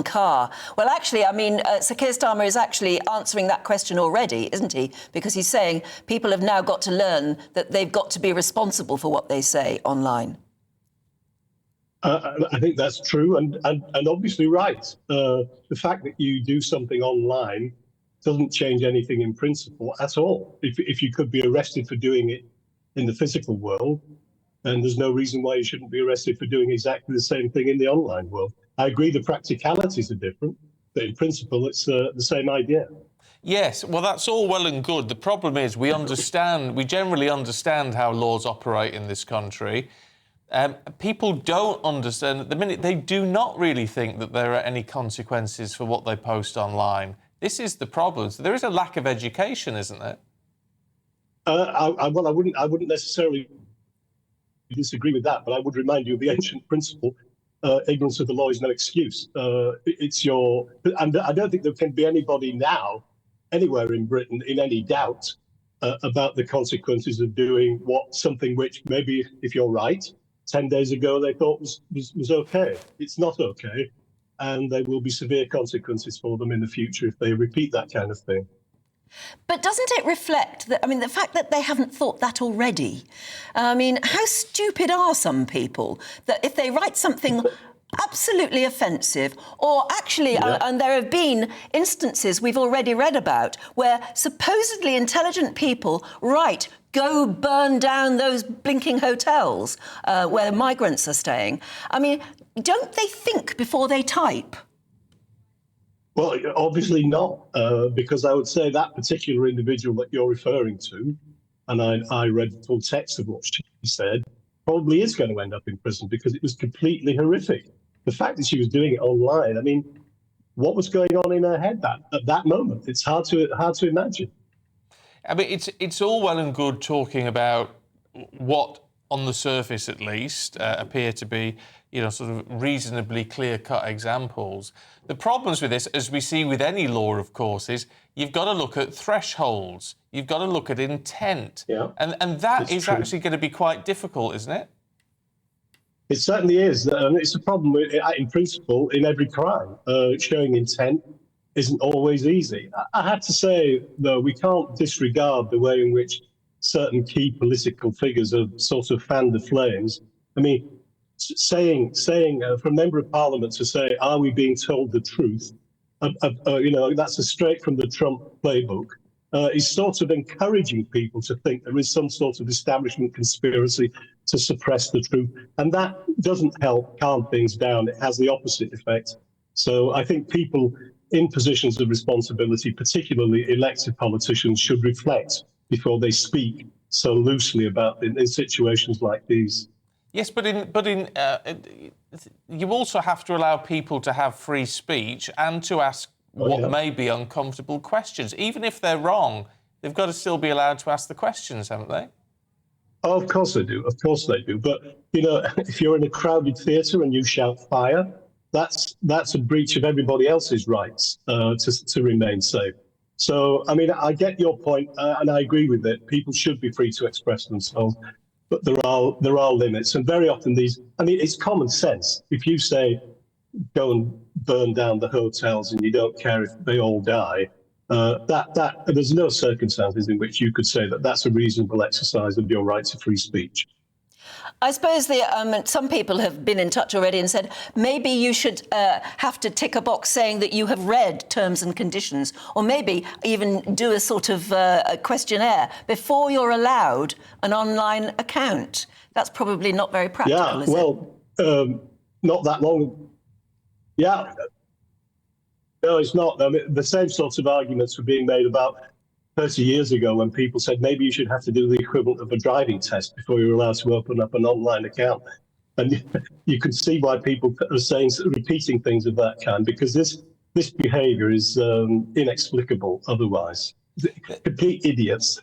Carr. Well, actually, I mean, Sir Keir Starmer is actually answering that question already, isn't he? Because he's saying people have now got to learn that they've got to be responsible for what they say online. I think that's true and obviously right. The fact that you do something online doesn't change anything in principle at all. If you could be arrested for doing it in the physical world, then there's no reason why you shouldn't be arrested for doing exactly the same thing in the online world. I agree the practicalities are different, but in principle, it's the same idea. Yes, well, that's all well and good. The problem is we generally understand how laws operate in this country. People don't understand at the minute. They do not really think that there are any consequences for what they post online. This is the problem. So there is a lack of education, isn't there? I wouldn't necessarily disagree with that, but I would remind you of the ancient principle: ignorance of the law is no excuse. And I don't think there can be anybody now, anywhere in Britain, in any doubt about the consequences of doing something which maybe, if you're right, 10 days ago they thought was okay. It's not okay, and there will be severe consequences for them in the future if they repeat that kind of thing. But doesn't it reflect that, I mean, the fact that they haven't thought that already? I mean, how stupid are some people that if they write something absolutely offensive, or actually, and there have been instances we've already read about where supposedly intelligent people write, go burn down those blinking hotels where migrants are staying. I mean, don't they think before they type? Well, obviously not, because I would say that particular individual that you're referring to, and I read the full text of what she said, probably is going to end up in prison because it was completely horrific. The fact that she was doing it online, I mean, what was going on in her head at that moment? It's hard to imagine. I mean, it's all well and good talking about what, on the surface at least, appear to be, sort of reasonably clear-cut examples. The problems with this, as we see with any law, of course, is you've got to look at thresholds. You've got to look at intent. Yeah, and that is true. actually going to be quite difficult, isn't it? It certainly is. And it's a problem in principle in every crime. Showing intent isn't always easy. I have to say, though, we can't disregard the way in which certain key political figures have sort of fanned the flames. I mean, saying for a member of parliament to say, are we being told the truth? That's straight from the Trump playbook. Is sort of encouraging people to think there is some sort of establishment conspiracy to suppress the truth. And that doesn't help calm things down. It has the opposite effect. So I think people in positions of responsibility, particularly elected politicians, should reflect before they speak so loosely about in situations like these. Yes, but you also have to allow people to have free speech and to ask may be uncomfortable questions. Even if they're wrong, they've got to still be allowed to ask the questions, haven't they? Oh, of course they do. Of course they do. But, if you're in a crowded theatre and you shout fire, that's a breach of everybody else's rights to remain safe. So, I mean, I get your point, and I agree with it. People should be free to express themselves, but there are limits. And very often it's common sense. If you say, go and burn down the hotels and you don't care if they all die, there's no circumstances in which you could say that that's a reasonable exercise of your right to free speech. I suppose some people have been in touch already and said maybe you should have to tick a box saying that you have read terms and conditions, or maybe even do a sort of a questionnaire before you're allowed an online account. That's probably not very practical, is it? Not that long. Yeah. No, it's not. I mean, the same sorts of arguments were being made about 30 years ago when people said maybe you should have to do the equivalent of a driving test before you're allowed to open up an online account. And you can see why people are repeating things of that kind, because this behaviour is inexplicable otherwise. Complete idiots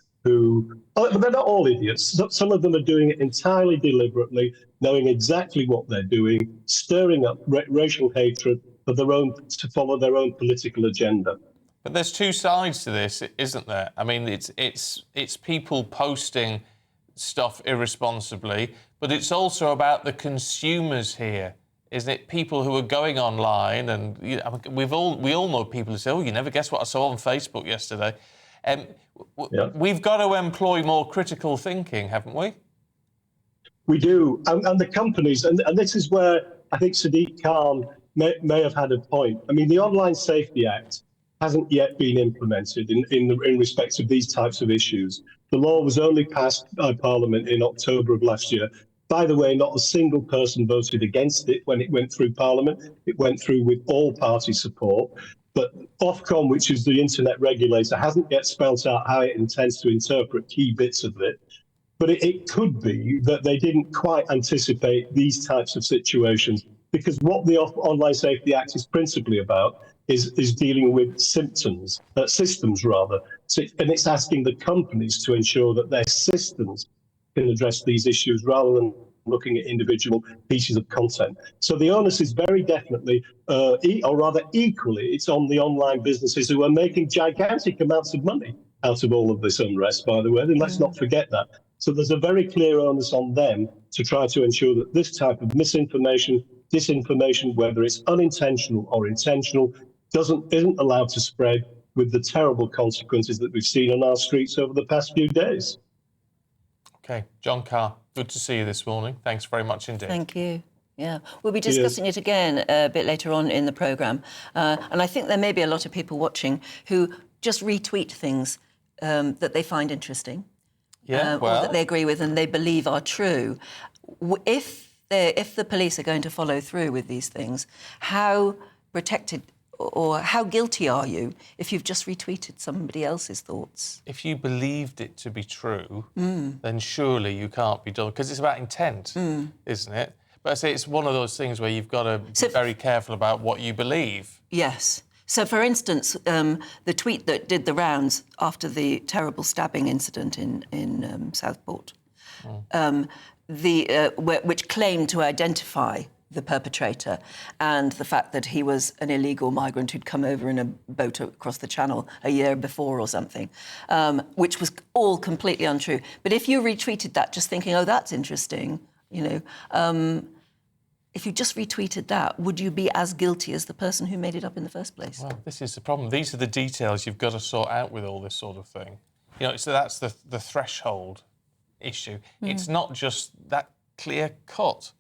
but they're not all idiots. Some of them are doing it entirely deliberately, knowing exactly what they're doing, stirring up racial hatred to follow their own political agenda. But there's two sides to this, isn't there? I mean, it's people posting stuff irresponsibly, but it's also about the consumers here. isn't it? People who are going online, and you know, we all know people who say, "Oh, you never guess what I saw on Facebook yesterday." We've got to employ more critical thinking, haven't we? We do, and the companies, and this is where I think Sadiq Khan may have had a point. I mean, the Online Safety Act hasn't yet been implemented in respect of these types of issues. The law was only passed by Parliament in October of last year. By the way, not a single person voted against it when it went through Parliament. It went through with all party support. But Ofcom, which is the internet regulator, hasn't yet spelt out how it intends to interpret key bits of it. But it could be that they didn't quite anticipate these types of situations, because what the Online Safety Act is principally about is dealing with systems, rather. And it's asking the companies to ensure that their systems can address these issues rather than looking at individual pieces of content. So the onus is very definitely, or rather equally, it's on the online businesses who are making gigantic amounts of money out of all of this unrest, by the way, and let's not forget that. So there's a very clear onus on them to try to ensure that this type of misinformation, disinformation, whether it's unintentional or intentional, isn't allowed to spread, with the terrible consequences that we've seen on our streets over the past few days. Okay, John Carr, good to see you this morning. Thanks very much indeed. Thank you. Yeah, we'll be discussing it again a bit later on in the programme. And I think there may be a lot of people watching who just retweet things that they find interesting. Or that they agree with and they believe are true. If the police are going to follow through with these things, how protected or how guilty are you if you've just retweeted somebody else's thoughts? If you believed it to be true, then surely you can't be done, because it's about intent, isn't it? But I say it's one of those things where you've got to be very careful about what you believe. Yes. So, for instance, the tweet that did the rounds after the terrible stabbing incident in Southport, which claimed to identify the perpetrator and the fact that he was an illegal migrant who'd come over in a boat across the channel a year before or something, which was all completely untrue. But if you retweeted that just thinking, oh, that's interesting, you know, if you just retweeted that, would you be as guilty as the person who made it up in the first place? Well, this is the problem. These are the details you've got to sort out with all this sort of thing. You know, so that's the threshold issue. It's not just that clear cut.